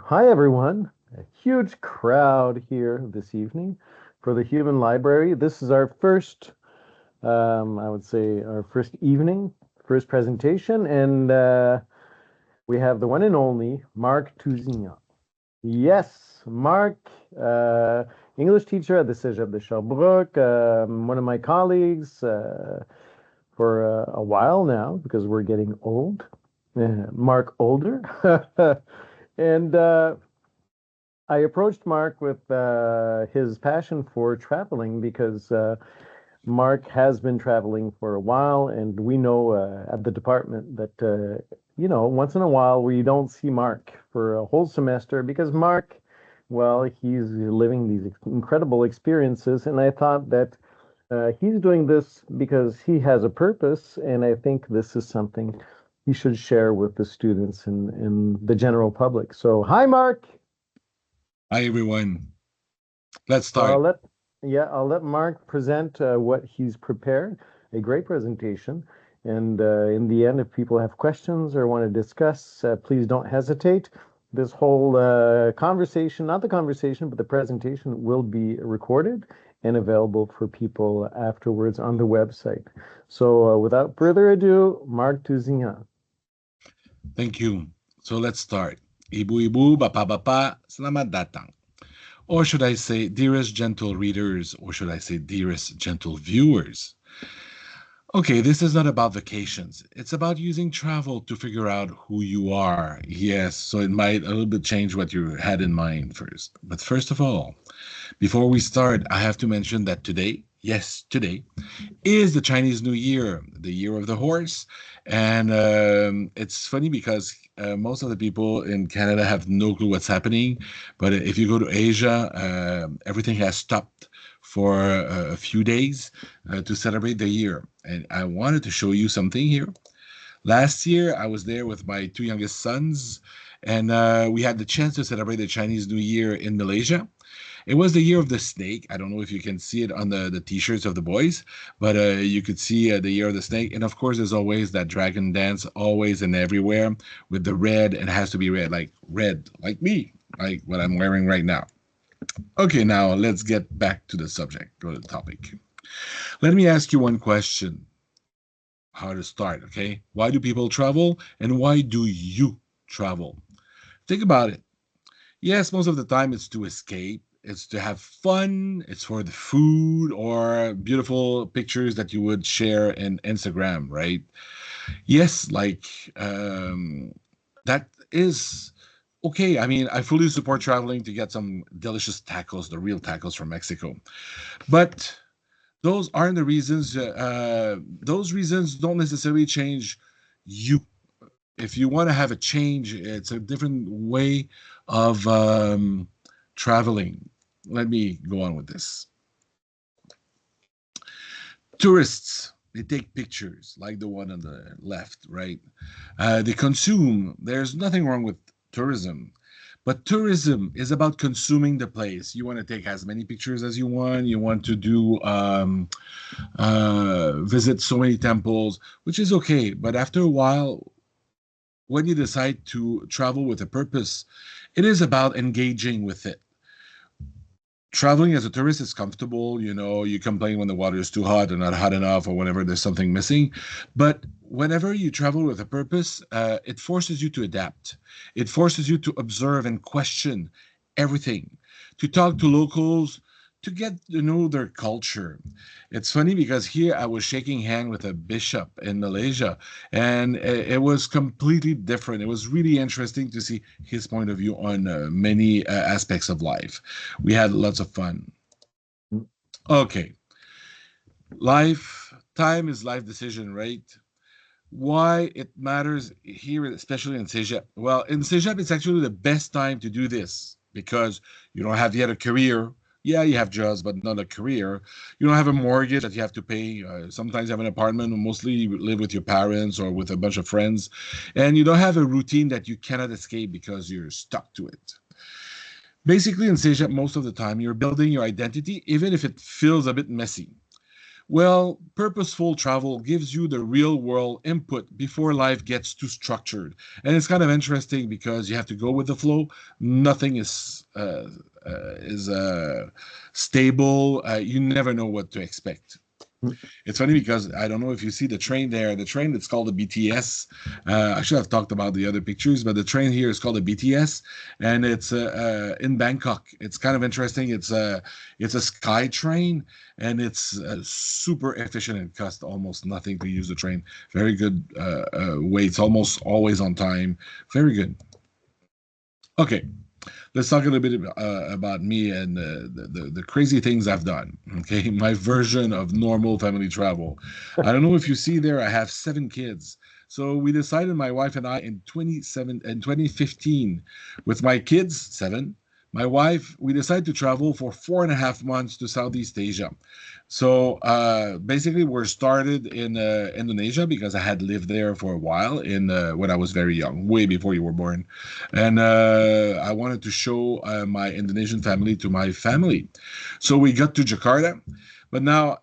Hi, everyone. A huge crowd here this evening for the Human Library. This is our first, I would say, our first evening, first presentation, and we have the one and only Marc Tousignant. Yes, Marc, English teacher at the cegep de Sherbrooke, one of my colleagues for a while now because we're getting old. Marc older. And I approached Marc with his passion for traveling because Marc has been traveling for a while, and we know at the department that once in a while we don't see Marc for a whole semester because Marc, well, he's living these incredible experiences, and I thought that he's doing this because he has a purpose, and I think this is something he should share with the students and the general public. So, hi, Marc. Hi everyone. Let's So start. I'll let Mark present what he's prepared. A great presentation. And in the end, if people have questions or want to discuss, please don't hesitate. This whole conversation, not the conversation, but the presentation will be recorded and available for people afterwards on the website. So without further ado, Marc Tousignant. Thank you. So let's start. Ibu-ibu, bapa-bapa, selamat datang. Or should I say, dearest gentle readers, or should I say, dearest gentle viewers? Okay, this is not about vacations. It's about using travel to figure out who you are. Yes, so it might a little bit change what you had in mind first. But first of all, before we start, I have to mention that today, yes, today, is the Chinese New Year, the year of the horse. And it's funny because most of the people in Canada have no clue what's happening. But if you go to Asia, everything has stopped for a few days to celebrate the year. And I wanted to show you something here. Last year, I was there with my two youngest sons, and we had the chance to celebrate the Chinese New Year in Malaysia. It was the year of the snake. I don't know if you can see it on the t-shirts of the boys, but you could see the year of the snake. And of course, there's always that dragon dance, always and everywhere, with the red. And it has to be red, like me, like what I'm wearing right now. Okay, now let's get back to the subject, go to the topic. Let me ask you one question. How to start, okay? Why do people travel and why do you travel? Think about it. Yes, most of the time it's to escape, it's to have fun, it's for the food or beautiful pictures that you would share in Instagram, right? Yes, that is okay. I mean, I fully support traveling to get some delicious tacos, the real tacos from Mexico. But those aren't the reasons. Those reasons don't necessarily change you. If you want to have a change, it's a different way of traveling. Let me go on with this. Tourists, they take pictures like the one on the left, right? They consume. There's nothing wrong with tourism. But tourism is about consuming the place. You want to take as many pictures as you want. You want to do visit so many temples, which is okay. But after a while, when you decide to travel with a purpose, it is about engaging with it. Traveling as a tourist is comfortable. You know, you complain when the water is too hot or not hot enough or whenever there's something missing. But whenever you travel with a purpose, it forces you to adapt. It forces you to observe and question everything, to talk to locals, to get to know their culture. It's funny because here I was shaking hand with a bishop in Malaysia, and it was completely different. It was really interesting to see his point of view on many aspects of life. We had lots of fun. Okay, time is life decision, right? Why it matters here, especially in cegep? Well, in cegep, it's actually the best time to do this because you don't have yet a career. Yeah, you have jobs, but not a career. You don't have a mortgage that you have to pay. Sometimes you have an apartment, mostly you live with your parents or with a bunch of friends, and you don't have a routine that you cannot escape because you're stuck to it. Basically, in cegep, most of the time, you're building your identity, even if it feels a bit messy. Well, purposeful travel gives you the real world input before life gets too structured. And it's kind of interesting because you have to go with the flow. Nothing is stable. You never know what to expect. It's funny because I don't know if you see the train there. The train it's called the BTS. I should have talked about the other pictures, but the train here is called the BTS, and it's in Bangkok. It's kind of interesting. It's a sky train, and it's super efficient and costs almost nothing to use the train. Very good way. It's almost always on time. Very good. Okay, let's talk a little bit about me and the crazy things I've done. Okay, my version of normal family travel. I don't know if you see there, I have 7 kids. So we decided, my wife and I, in 2015, with my kids, 7, my wife, we decided to travel for 4.5 months to Southeast Asia. So basically, we're started in Indonesia because I had lived there for a while in when I was very young, way before you were born, and I wanted to show my Indonesian family to my family. So we got to Jakarta, but now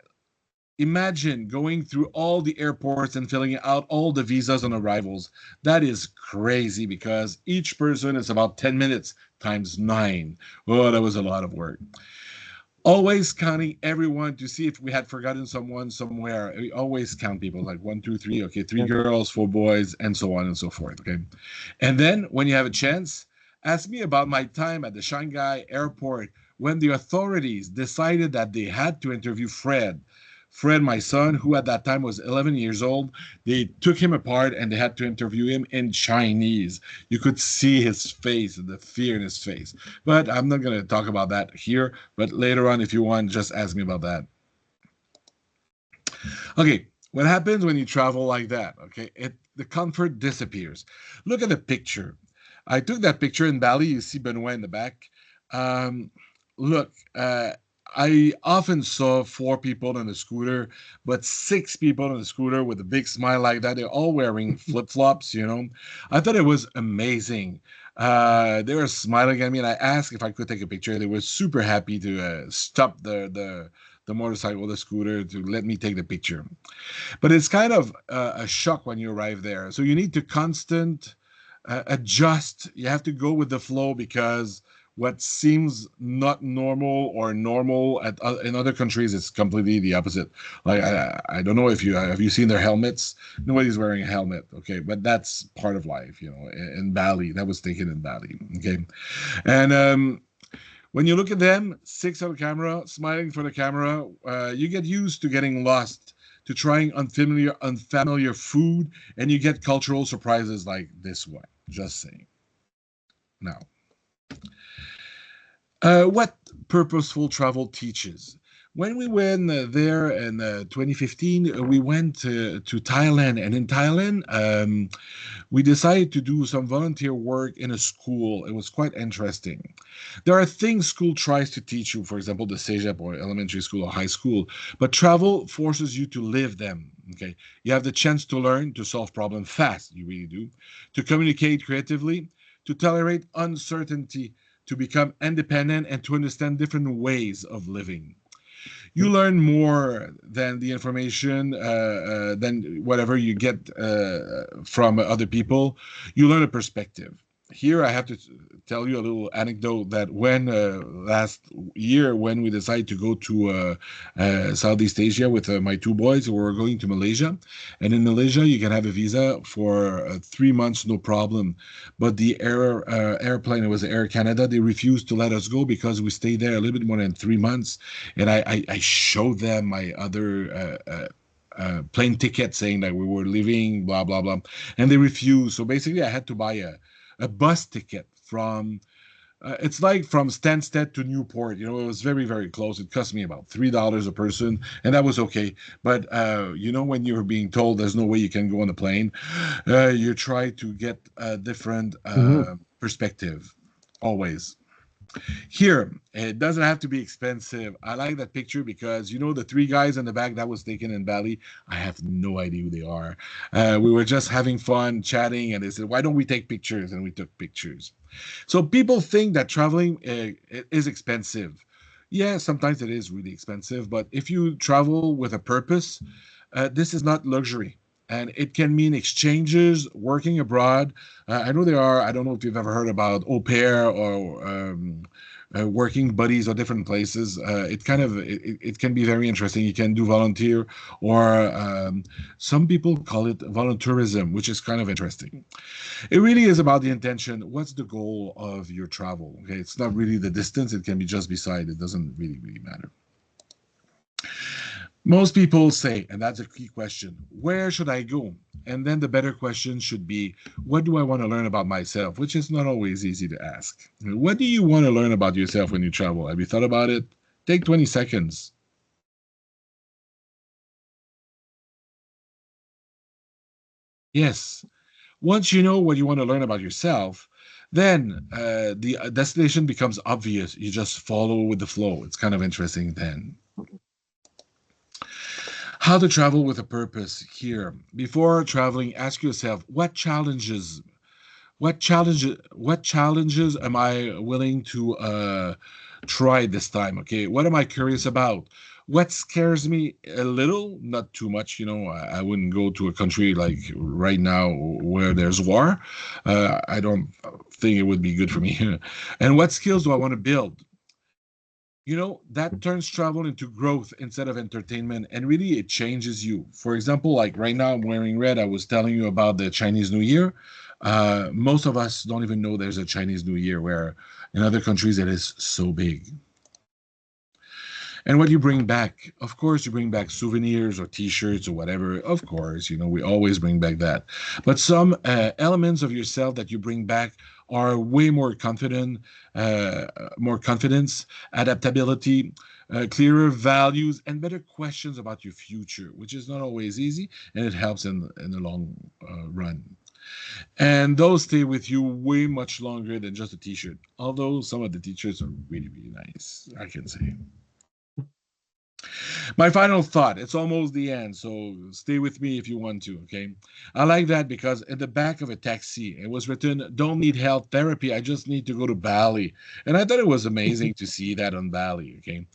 imagine going through all the airports and filling out all the visas on arrivals. That is crazy because each person is about 10 minutes times 9. Oh, that was a lot of work. Always counting everyone to see if we had forgotten someone somewhere. We always count people like 1, 2, 3. Okay, 3 girls, 4 boys, and so on and so forth. Okay, and then when you have a chance, ask me about my time at the Shanghai airport when the authorities decided that they had to interview Fred. Fred, my son, who at that time was 11 years old, they took him apart and they had to interview him in Chinese. You could see his face, the fear in his face. But I'm not going to talk about that here. But later on, if you want, just ask me about that. Okay, what happens when you travel like that? Okay, the comfort disappears. Look at the picture. I took that picture in Bali. You see Benoit in the back. Um, look, I often saw 4 people on a scooter, but 6 people on a scooter with a big smile like that. They're all wearing flip flops. I thought it was amazing. They were smiling at me, and I asked if I could take a picture. They were super happy to stop the motorcycle, the scooter, to let me take the picture. But it's kind of a shock when you arrive there. So you need to constant adjust. You have to go with the flow because what seems not normal or normal in other countries is completely the opposite. Like I don't know if you have you seen their helmets. Nobody's wearing a helmet, okay, but that's part of life, in Bali. That was taken in Bali, okay. And when you look at them, 6 on the camera, smiling for the camera, you get used to getting lost, to trying unfamiliar food, and you get cultural surprises like this one. Just saying. Now, what purposeful travel teaches. When we went there in 2015, we went to Thailand, and in Thailand, we decided to do some volunteer work in a school. It was quite interesting. There are things school tries to teach you, for example, the cegep or elementary school or high school, but travel forces you to live them. Okay, you have the chance to learn, to solve problems fast. You really do, to communicate creatively, to tolerate uncertainty, to become independent, and to understand different ways of living. You learn more than the information, than whatever you get from other people. You learn a perspective. Here, I have to tell you a little anecdote that when last year, when we decided to go to Southeast Asia with my 2 boys, we were going to Malaysia. And in Malaysia, you can have a visa for 3 months, no problem. But the airplane, it was Air Canada, they refused to let us go because we stayed there a little bit more than 3 months. And I showed them my other plane ticket saying that we were leaving, blah, blah, blah. And they refused. So basically, I had to buy a bus ticket from it's like from Stansted to Newport. It was very, very close. It cost me about $3 a person, and that was okay. But when you're being told there's no way you can go on the plane, you try to get a different Mm-hmm. perspective. Always. Here, it doesn't have to be expensive. I like that picture because the 3 guys in the back that was taken in Bali. I have no idea who they are. We were just having fun, chatting, and they said, "Why don't we take pictures?" And we took pictures. So people think that traveling is expensive. Yeah, sometimes it is really expensive, but if you travel with a purpose, this is not luxury. And it can mean exchanges, working abroad. I know there are, I don't know if you've ever heard about au pair or working buddies or different places. It can be very interesting. You can do volunteer, or some people call it volunteerism, which is kind of interesting. It really is about the intention. What's the goal of your travel? Okay, it's not really the distance. It can be just beside. It doesn't really matter. Most people say, and that's a key question, where should I go? And then the better question should be, what do I want to learn about myself? Which is not always easy to ask. What do you want to learn about yourself when you travel? Have you thought about it? Take 20 seconds. Yes. Once you know what you want to learn about yourself, then the destination becomes obvious. You just follow with the flow. It's kind of interesting then. How to travel with a purpose here. Before traveling, ask yourself what challenges am I willing to try this time? Okay, what am I curious about? What scares me a little, not too much. I wouldn't go to a country like right now where there's war. I don't think it would be good for me. And what skills do I want to build? That turns travel into growth instead of entertainment, and really it changes you. For example, like right now I'm wearing red. I was telling you about the Chinese New Year. Most of us don't even know there's a Chinese New Year, where in other countries it is so big. And what you bring back, of course, you bring back souvenirs or T-shirts or whatever. Of course, we always bring back that. But some elements of yourself that you bring back are way more confidence, adaptability, clearer values, and better questions about your future, which is not always easy, and it helps in the long run. And those stay with you way much longer than just a T-shirt. Although some of the T-shirts are really nice, I can say. My final thought, it's almost the end, so stay with me if you want to, okay? I like that because in the back of a taxi, it was written, "Don't need health therapy, I just need to go to Bali." And I thought it was amazing to see that on Bali, okay?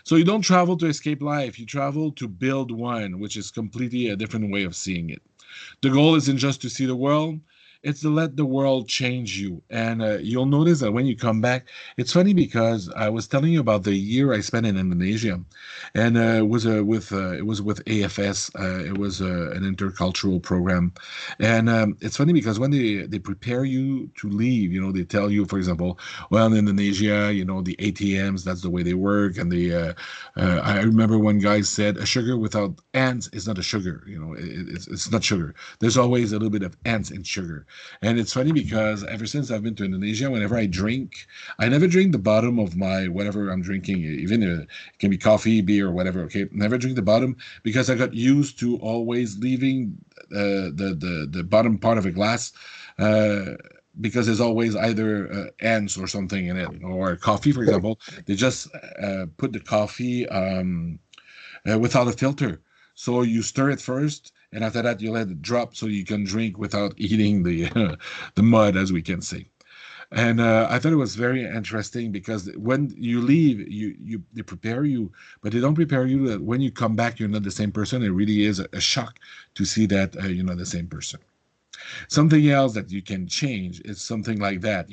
So you don't travel to escape life, you travel to build one, which is completely a different way of seeing it. The goal isn't just to see the world, it's to let the world change you. And you'll notice that when you come back, it's funny because I was telling you about the year I spent in Indonesia, and it was with AFS. It was an intercultural program, and it's funny because when they prepare you to leave, they tell you, for example, well, in Indonesia, the ATMs, that's the way they work, and I remember one guy said, a sugar without ants is not a sugar. It's not sugar. There's always a little bit of ants in sugar. And it's funny because ever since I've been to Indonesia, whenever I drink, I never drink the bottom of my whatever I'm drinking, even it can be coffee, beer, or whatever. Okay, never drink the bottom because I got used to always leaving the bottom part of a glass. Because there's always either ants or something in it, or coffee, for example. They just put the coffee without a filter. So you stir it first, and after that you let it drop so you can drink without eating the the mud, as we can say. And I thought it was very interesting because when you leave, they prepare you, but they don't prepare you that when you come back, you're not the same person. It really is a shock to see that you're not the same person. Something else that you can change is something like that.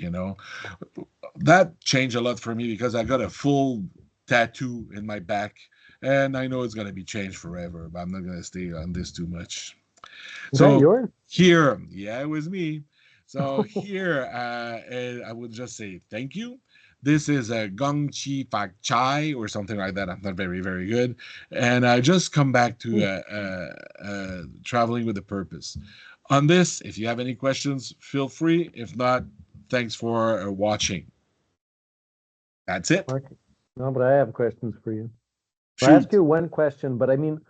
That changed a lot for me because I got a full tattoo in my back, and I know it's gonna be changed forever, but I'm not gonna stay on this too much. Is that So yours? here, yeah, it was me. So here, I would just say thank you. This is a Gong Chi Fak Chai or something like that. I'm not very good, and I just come back to traveling with a purpose. On this, if you have any questions, feel free. If not, thanks for watching. That's it. Mark, no, but I have questions for you. I'll ask Shoot. you one question, but I mean,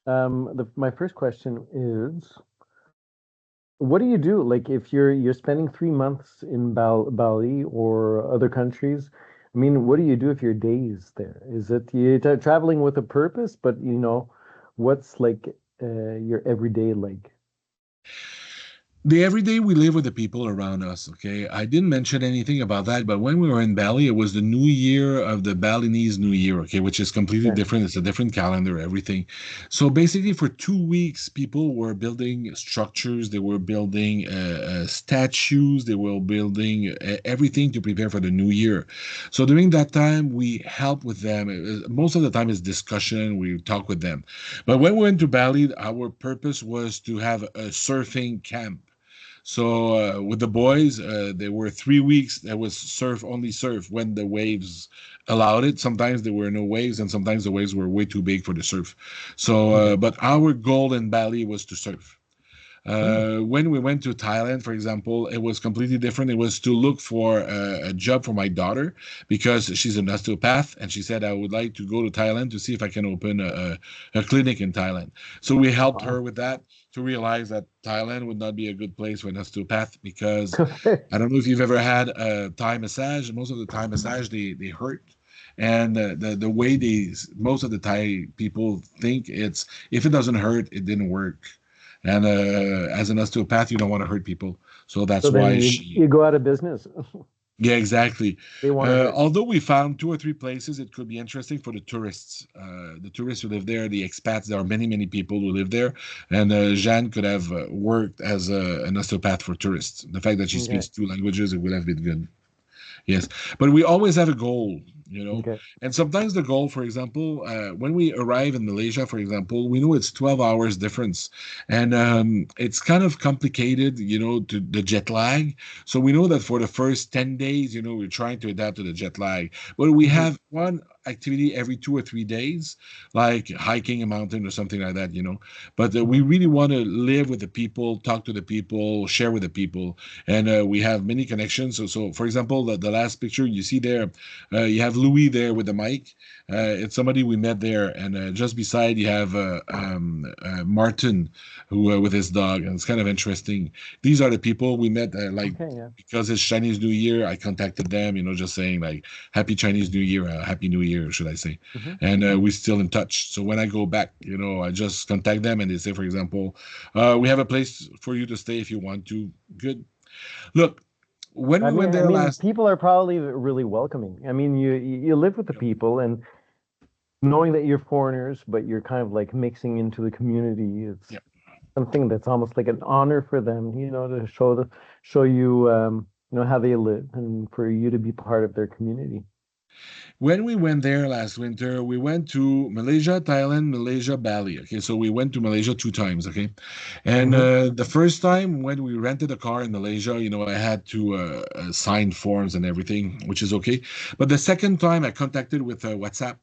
my first question is, what do you do? Like, if you're spending 3 months in Bali or other countries, I mean, what do you do if your days there? Is it you traveling with a purpose, but what's like your everyday like? The everyday we live with the people around us. Okay, I didn't mention anything about that, but when we were in Bali, it was the new year of the Balinese New Year. Okay, which is completely Yeah. different. It's a different calendar, everything. So basically, for 2 weeks, people were building structures. They were building statues. They were building everything to prepare for the new year. So during that time, we help with them. Most of the time, is discussion. We talk with them. But when we went to Bali, our purpose was to have a surfing camp. So with the boys, there were 3 weeks that was surf only surf when the waves allowed it. Sometimes there were no waves, and sometimes the waves were way too big for the surf. So, Okay. but our goal in Bali was to surf. Oh, When we went to Thailand, for example, it was completely different. It was to look for a job for my daughter because she's an osteopath, and she said I would like to go to Thailand to see if I can open a clinic in Thailand. So we helped wow. her with that to realize that Thailand would not be a good place for an osteopath because Okay. I don't know if you've ever had a Thai massage. Most of the Thai massage they hurt. And the way they most of the Thai people think it's if it doesn't hurt, it didn't work. And as an osteopath, you don't want to hurt people. So So that's then why you she, go out of business. yeah, exactly. They want to hurt. Although we found 2 or 3 places, it could be interesting for the tourists who live there, the expats. There are many, many people who live there. And Jeanne could have worked as an osteopath for tourists. The fact that she Okay. speaks 2 languages, it would have been good. Yes, but we always have a goal, you know. Okay. And sometimes the goal, for example, when we arrive in Malaysia, for example, we know it's 12 hours difference, and it's kind of complicated, you know, to the jet lag. So we know that for the first 10 days, you know, we're trying to adapt to the jet lag, but we Hmm. have one activity every 2 or 3 days, like hiking a mountain or something like that, you know. But we Hmm. really want to live with the people, talk to the people, share with the people, and we have many connections. So for example, the last picture you see there, you have Louis there with the mic. It's somebody we met there, and just beside you have Martin, who with his dog, and it's kind of interesting. These are the people we met, like Okay. Yeah. because it's Chinese New Year, I contacted them, you know, just saying like Happy Chinese New Year, Happy New Year, should I say? Hmm. And we're still in touch. So when I go back, you know, I just contact them, and they say, for example, we have a place for you to stay if you want to. Good. Look, when we went I there mean, last, people are probably really welcoming. I mean, you live with the people, and knowing that you're foreigners, but you're kind of like mixing into the community, it's yeah, something that's almost like an honor for them, to show you, how they live and for you to be part of their community. when we went there last winter, we went to Malaysia, Thailand, Malaysia, Bali. Okay, so we went to Malaysia 2 times. Okay, and Hmm. the first time when we rented a car in Malaysia, you know, I had to sign forms and everything, which is okay. But the second time, I contacted with WhatsApp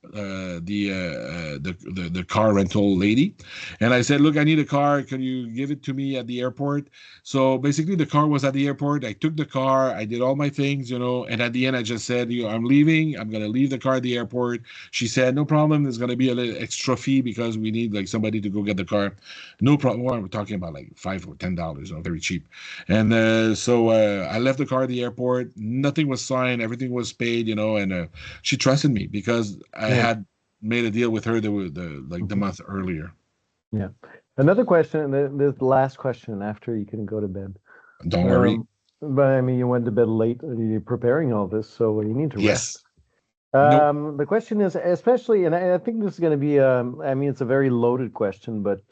the car rental lady, and I said, "Look, I need a car. Can you give it to me at the airport?" So basically, the car was at the airport. I took the car. I did all my things, you know, and at the end, I just said, "You know, I'm leaving. I'm gonna leave the car at the airport." She said, "No problem. There's gonna be a little extra fee because we need like somebody to go get the car." No problem. Well, we're talking about like $5 or $10, you know, very cheap. And so I left the car at the airport. Nothing was signed. Everything was paid, you know, and she trusted me because I Yeah. had made a deal with her the Hmm. month earlier. Yeah. Another question, and the last question after you can go to bed. Don't worry. Um, but I mean, you went to bed late, and you're preparing all this, so you need to rest. Yes. No. The question is, especially, and I think this is going to be, I mean, it's a very loaded question, but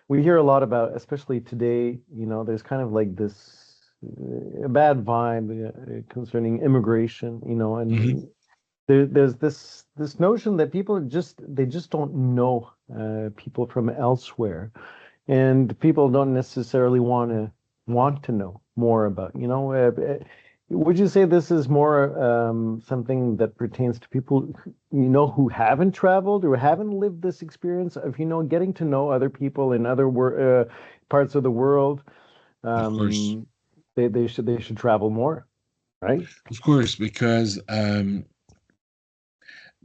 we hear a lot about, especially today, there's kind of like this bad vibe concerning immigration, Mhm. and there's this notion that people they just don't know people from elsewhere, and people don't necessarily want to know more about, would you say this is more something that pertains to people who haven't traveled or haven't lived this experience of getting to know other people in other parts of the world? Of course. um, they should travel more, right? Of course, because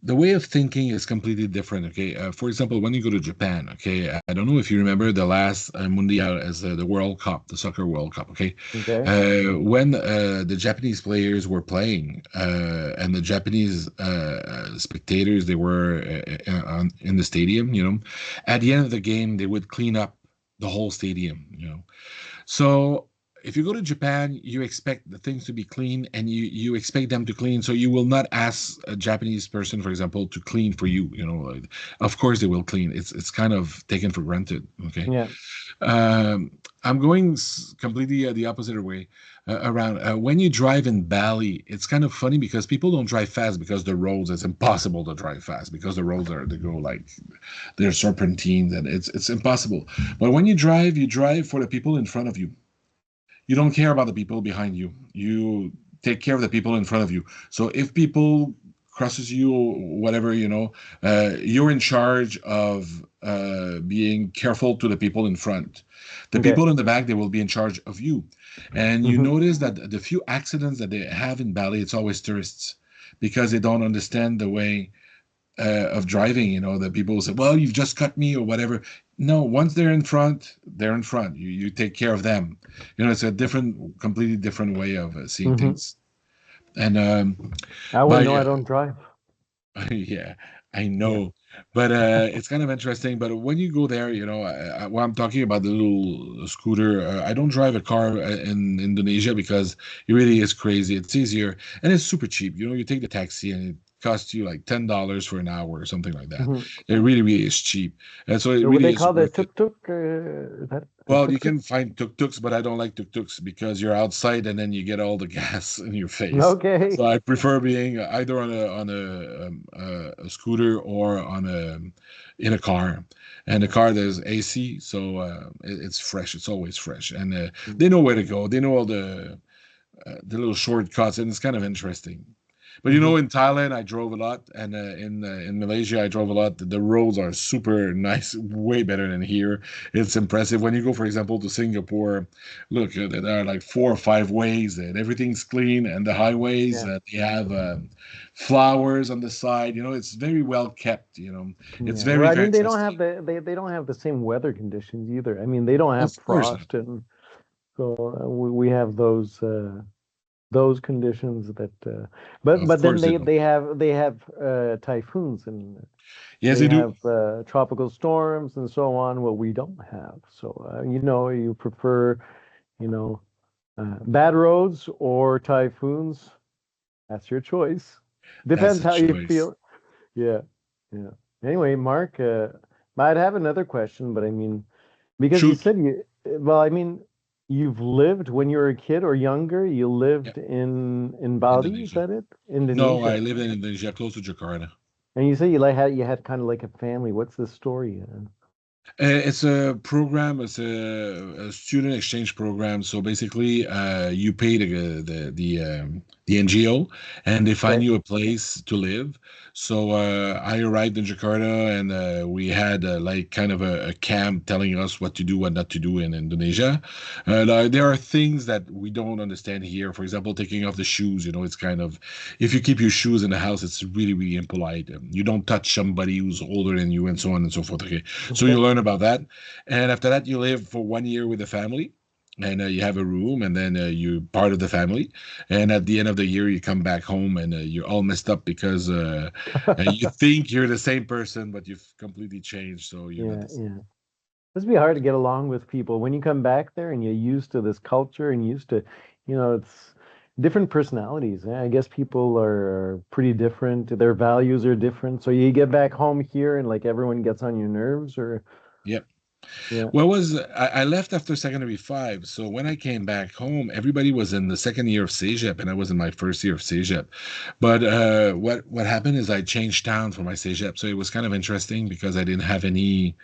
the way of thinking is completely different. Okay, for example, when you go to Japan, okay, I don't know if you remember the last Mundial as the World Cup, the soccer World Cup. Okay, Okay. when the Japanese players were playing and the Japanese spectators they were in the stadium, you know, at the end of the game they would clean up the whole stadium, you know. So if you go to Japan, you expect the things to be clean, and you expect them to clean. So you will not ask a Japanese person, for example, to clean for you. Like, of course they will clean. It's kind of taken for granted. Okay. Yeah. Um, I'm going completely the opposite way around. When you drive in Bali, it's kind of funny because people don't drive fast because the roads. It's impossible to drive fast because the roads they go like they're serpentines, and it's impossible. But when you drive for the people in front of you. You don't care about the people behind you. You take care of the people in front of you. So if people crosses you or whatever, you're in charge of being careful to the people in front. The Okay. people in the back, they will be in charge of you. And you Hmm. notice that the few accidents that they have in Bali, it's always tourists because they don't understand the way of driving. The people say, "Well, you've just cut me" or whatever. No, once they're in front, they're in front. You take care of them. It's a completely different way of seeing Hmm. things. And I wouldn't but know. I yeah, don't drive. yeah, I Yeah. know. But it's kind of interesting. But when you go there, when I'm talking about the little scooter, I don't drive a car in Indonesia because it really is crazy. It's easier and it's super cheap. You take the taxi and it costs you like $10 for an hour or something like that. Hmm. It really, really is cheap, and so it What really they is call the worth it. tuk tuk? Is that a Well, you tuk tuk? can find tuk-tuks, but I don't like tuk-tuks because you're outside and then you get all the gas in your face. Okay. So I prefer being either a scooter or in a car. And the car there's AC, so it's fresh. It's always fresh, and they know where to go. They know all the little shortcuts, and it's kind of interesting. But Hmm. in Thailand, I drove a lot, and in Malaysia, I drove a lot. The roads are super nice, way better than here. It's impressive. When you go, for example, to Singapore, look, there are like 4 or 5 ways, and everything's clean. And the highways, Yeah. they have flowers on the side. It's very well kept. It's Yeah. Well, very, I very mean, they don't interesting. have they don't have the same weather conditions either. I mean, they don't have Of course, frost, and so we have those conditions that. But of then course they they don't. they have typhoons, and Yes, they they do. have tropical storms and so on. What we don't have. So you prefer you know bad roads or typhoons. That's your choice. That's Depends a how you choice. feel. Yeah, yeah. Anyway, Mark, I'd have another question, but I mean, because you Shoot. said well, I mean, you've lived when you were a kid or younger, you Yeah, lived in Bali, is Indonesia. that it? No, I Indonesia. live in Indonesia, close to Jakarta. And you say you had kind of like a family. What's the story? It's a program. It's a student exchange program. So basically, you pay the NGO, and they find Okay. you a place to live. So I arrived in Jakarta, and we had like kind of a camp telling us what to do, what not to do in Indonesia. There are things that we don't understand here. For example, taking off the shoes. It's kind of if you keep your shoes in the house, it's really, really impolite. You don't touch somebody who's older than you, and so on and so forth. Okay, so Okay. you learn about that, and after that, you live for 1 year with the family, and you have a room, and then you're part of the family. And at the end of the year, you come back home, and you're all messed up because you think you're the same person, but you've completely changed. So you're not Yeah, the same. yeah. Must be hard to get along with people when you come back there and you're used to this culture and used to, it's different personalities. I guess people are pretty different. Their values are different. So you get back home here and like everyone gets on your nerves or Yep. yeah. I left after secondary five, so when I came back home, everybody was in the second year of cegep, and I was in my first year of cegep. But what happened is I changed town for my cegep, so it was kind of interesting because I didn't have anyone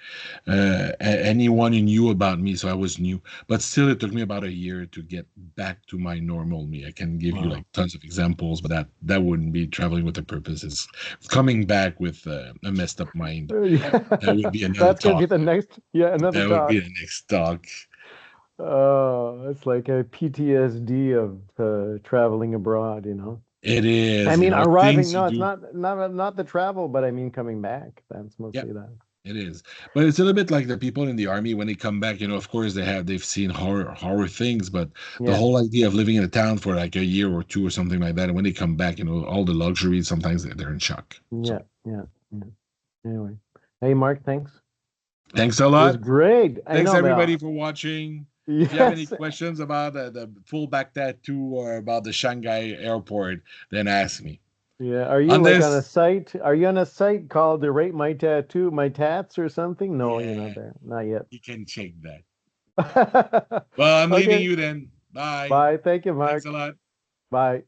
who knew about me, so I was new. But still, it took me about a year to get back to my normal me. I can give you like Wow. tons of examples, but that wouldn't be traveling with a purpose. It's coming back with a messed up mind. That Yeah. would be another That's gonna be talk. the next, yeah, another That would be talk. the next talk. Oh, it's like a PTSD of traveling abroad. It I is, mean, arriving, things you no, it's do. not the travel, but I mean coming back. That's Yeah, mostly that. it is. But it's a little bit like the people in the army when they come back. Of course they've seen horror things, but the Yeah. whole idea of living in a town for like a year or two or something like that, and when they come back, all the luxuries, sometimes they're in shock. So Yeah, yeah, yeah. Anyway, hey Mark, thanks. thanks a It was lot. great. I Thanks know everybody that. for watching. If you have any Yes. questions about the full back tattoo or about the Shanghai airport, then ask me. Yeah. Are you On like on a this, site? Are you on a site called the Rate My Tattoo, My Tats or something? No, you're not yeah, there. Not yet. you can check that. Well, I'm leaving Okay. you then. Bye. Bye. Thank you, Thanks Mark. a lot. Bye.